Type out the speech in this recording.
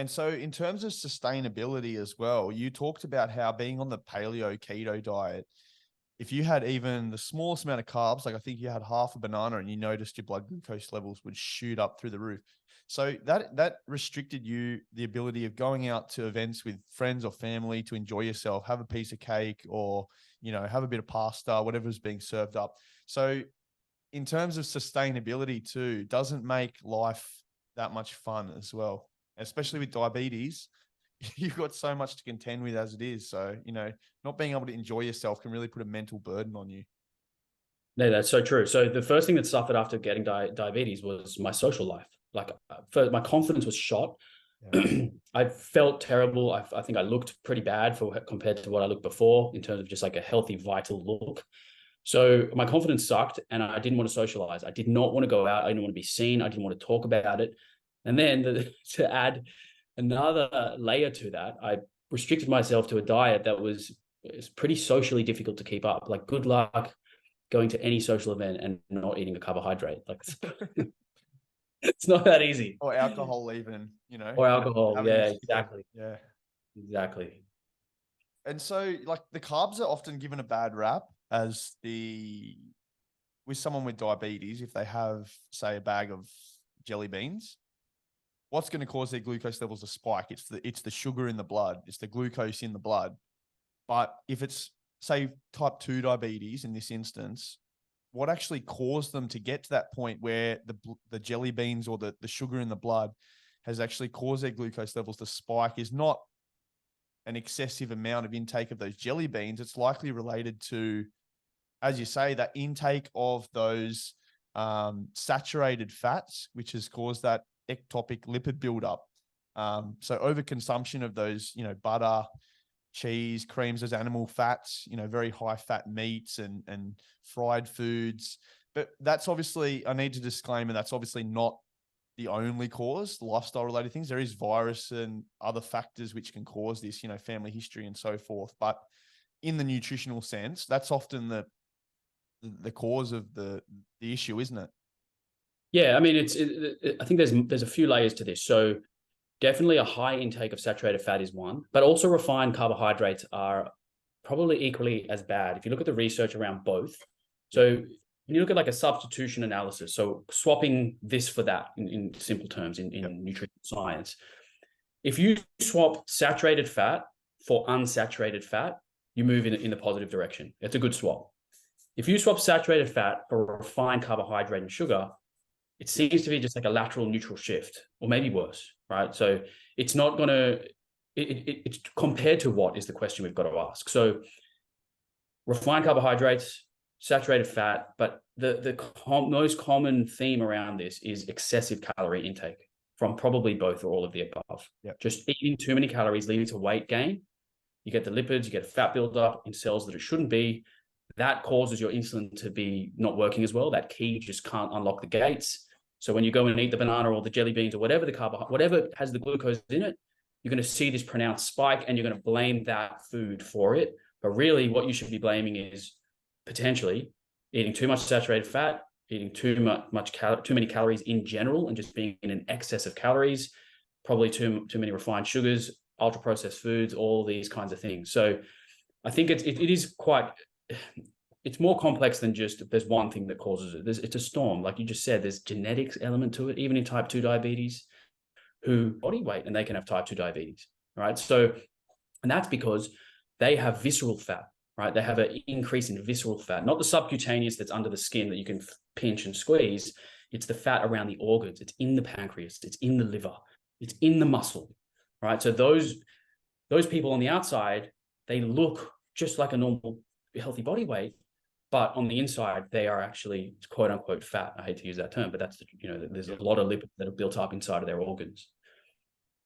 And so in terms of sustainability as well, you talked about how being on the paleo keto diet, if you had even the smallest amount of carbs, like I think you had half a banana and you noticed your blood glucose levels would shoot up through the roof. So that restricted you the ability of going out to events with friends or family to enjoy yourself, have a piece of cake or, have a bit of pasta, whatever's being served up. So in terms of sustainability too, doesn't make life that much fun as well, especially with diabetes. You've got so much to contend with as it is. So, not being able to enjoy yourself can really put a mental burden on you. No, that's so true. So the first thing that suffered after getting diabetes was my social life. Like, my confidence was shot. Yeah. I felt terrible. I think I looked pretty bad compared to what I looked before in terms of just like a healthy, vital look. So my confidence sucked and I didn't want to socialize. I did not want to go out. I didn't want to be seen. I didn't want to talk about it. And then to add another layer to that, I restricted myself to a diet that was pretty socially difficult to keep up. Like, good luck going to any social event and not eating a carbohydrate. Like, it's not that easy. Or alcohol even, Or alcohol. Yeah, exactly. Yeah. Exactly. And so like the carbs are often given a bad rap as with someone with diabetes, if they have, say, a bag of jelly beans, what's going to cause their glucose levels to spike? It's the sugar in the blood. It's the glucose in the blood. But if it's, say, type 2 diabetes in this instance, what actually caused them to get to that point where the jelly beans or the sugar in the blood has actually caused their glucose levels to spike is not an excessive amount of intake of those jelly beans. It's likely related to, as you say, that intake of those saturated fats, which has caused that ectopic lipid buildup. So overconsumption of those, butter, cheese, creams, those animal fats, very high fat meats and fried foods. But that's obviously, I need to disclaim, and that's obviously not the only cause, lifestyle related things. There is virus and other factors which can cause this, family history and so forth. But in the nutritional sense, that's often the cause of the issue, isn't it? Yeah, I mean, I think there's a few layers to this. So definitely a high intake of saturated fat is one, but also refined carbohydrates are probably equally as bad if you look at the research around both. So when you look at like a substitution analysis, so swapping this for that in simple terms in nutrition science, if you swap saturated fat for unsaturated fat, you move in the positive direction. It's a good swap. If you swap saturated fat for refined carbohydrate and sugar, it seems to be just like a lateral neutral shift, or maybe worse, right? So it's not going to, it's compared to what is the question we've got to ask. So refined carbohydrates, saturated fat, but the most common theme around this is excessive calorie intake from probably both or all of the above. Yep. Just eating too many calories leading to weight gain. You get the lipids, you get fat buildup in cells that it shouldn't be. That causes your insulin to be not working as well. That key just can't unlock the gates. So when you go and eat the banana or the jelly beans or whatever whatever has the glucose in it, you're going to see this pronounced spike and you're going to blame that food for it. But really what you should be blaming is potentially eating too much saturated fat, eating too many calories in general and just being in an excess of calories, probably too many refined sugars, ultra processed foods, all these kinds of things. So I think it is quite, it's more complex than just there's one thing that causes it. It's a storm. Like you just said, there's genetics element to it, even in type 2 diabetes, who body weight and they can have type 2 diabetes, right? So, and that's because they have visceral fat, right? They have an increase in visceral fat, not the subcutaneous that's under the skin that you can pinch and squeeze. It's the fat around the organs. It's in the pancreas. It's in the liver. It's in the muscle, right? So those people on the outside, they look just like a normal healthy body weight, but on the inside, they are actually quote unquote fat. I hate to use that term, but that's, there's a lot of lipids that are built up inside of their organs.